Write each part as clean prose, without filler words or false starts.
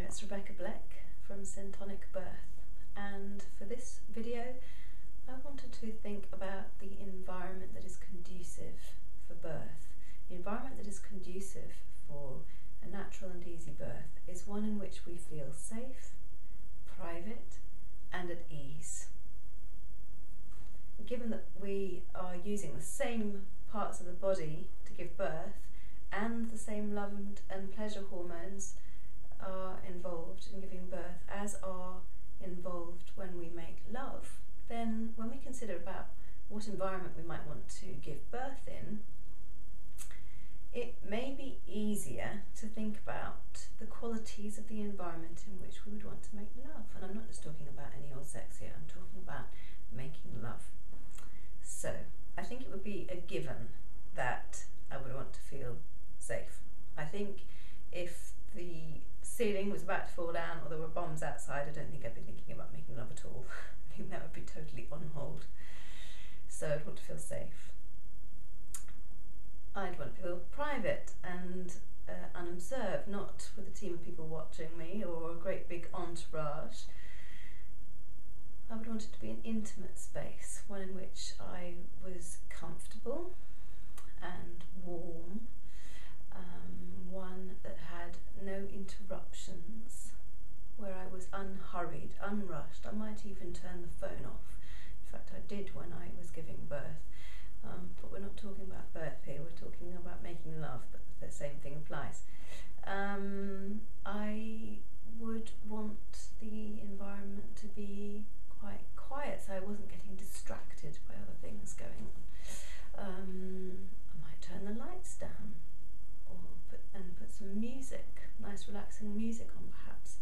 it's Rebecca Bleck from Syntonic Birth, and for this video I wanted to think about the environment that is conducive for birth. The environment that is conducive for a natural and easy birth is one in which we feel safe, private and at ease. Given that we are using the same parts of the body to give birth and the same love and pleasure hormones are involved in giving birth as are involved when we make love, then when we consider about what environment we might want to give birth in, it may be easier to think about the qualities of the environment in which we would want to make love. And I'm not just talking about any old sex here, I'm talking about making love. So I think it would be a given that I would want to feel safe. I think if the ceiling was about to fall down or there were bombs outside, I don't think I'd be thinking about making love at all. I think that would be totally on hold. So I'd want to feel safe. I'd want to feel private and unobserved, not with a team of people watching me or a great big entourage. I would want it to be an intimate space, one in which I was comfortable and warm, one that had no interruptions, where I was unhurried, unrushed. I might even turn the phone off. In fact, I did when I was giving birth. But we're not talking about birth here, we're talking about making love, but the same thing applies. I would want the environment to be quite quiet, so I wasn't getting distracted by other things going on. I might turn the lights down or put some music, nice relaxing music on perhaps.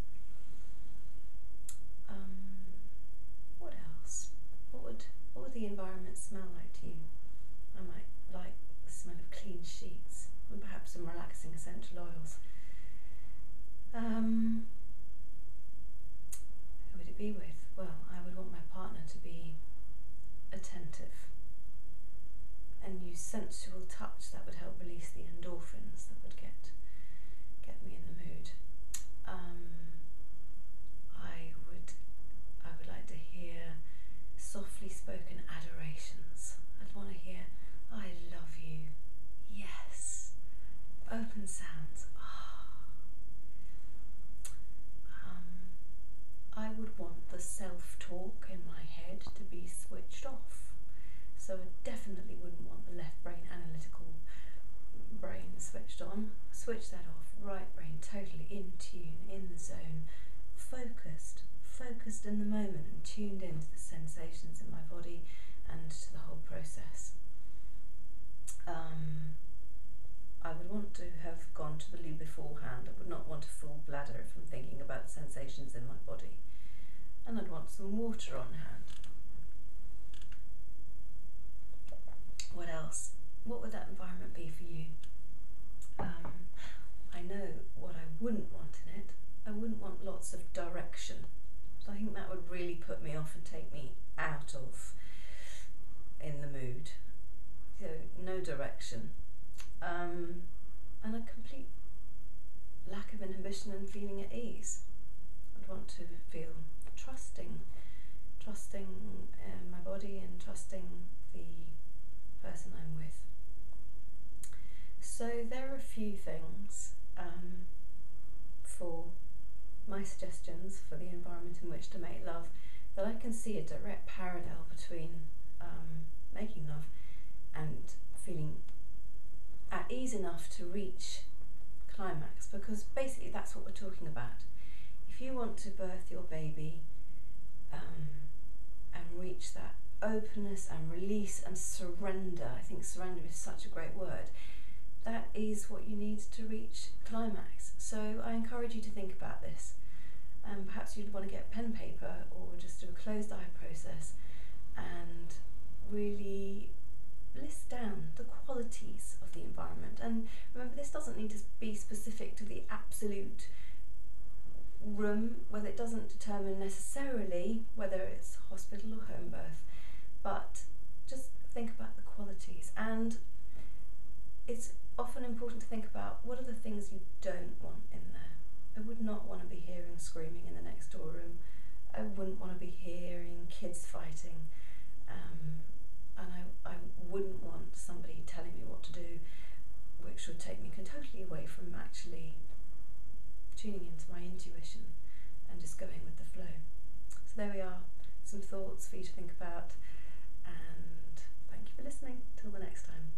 What else? What would the environment smell like to you? I might like the smell of clean sheets and perhaps some relaxing essential oils. Who would it be with? Well, I would want my partner to be attentive and use sensual touch that would help release the endorphins that would get me in the mood. I would like to hear softly spoken adorations. I'd want to hear, "I love you," "yes," open sounds, I would want the self-talk in my head to be switched off. So I definitely wouldn't want the left brain analytical brain switched on. Switch that off. Right brain totally in tune, in the zone, focused in the moment and tuned into the sensations in my body and to the whole process. I would want to have gone to the loo beforehand. I would not want a full bladder if I'm thinking about the sensations in my body. And I'd want some water on hand. What else? What would that environment be for you? I know what I wouldn't want in it. I wouldn't want lots of direction. So I think that would really put me off and take me out of in the mood. So no direction. And a complete lack of inhibition and feeling at ease. I'd want to feel trusting my body and trusting the person I'm with. So there are a few things for my suggestions for the environment in which to make love that I can see a direct parallel between making love and feeling at ease enough to reach climax, because basically that's what we're talking about. If you want to birth your baby and reach that openness and release and surrender, I think surrender is such a great word, that is what you need to reach climax. So I encourage you to think about this. Perhaps you'd want to get pen and paper or just do a closed eye process and really list down the qualities of the environment. And remember, this doesn't need to be specific to the absolute room, whether it doesn't determine necessarily whether it's hospital or home birth, but just think about the qualities. And it's often important to think about what are the things you don't want in there. I would not want to be hearing screaming in the next door room. I wouldn't want to be hearing kids fighting. And I wouldn't want somebody telling me what to do, which would take me totally away from actually tuning into my intuition and just going with the flow. So there we are, some thoughts for you to think about, and thank you for listening. Till the next time.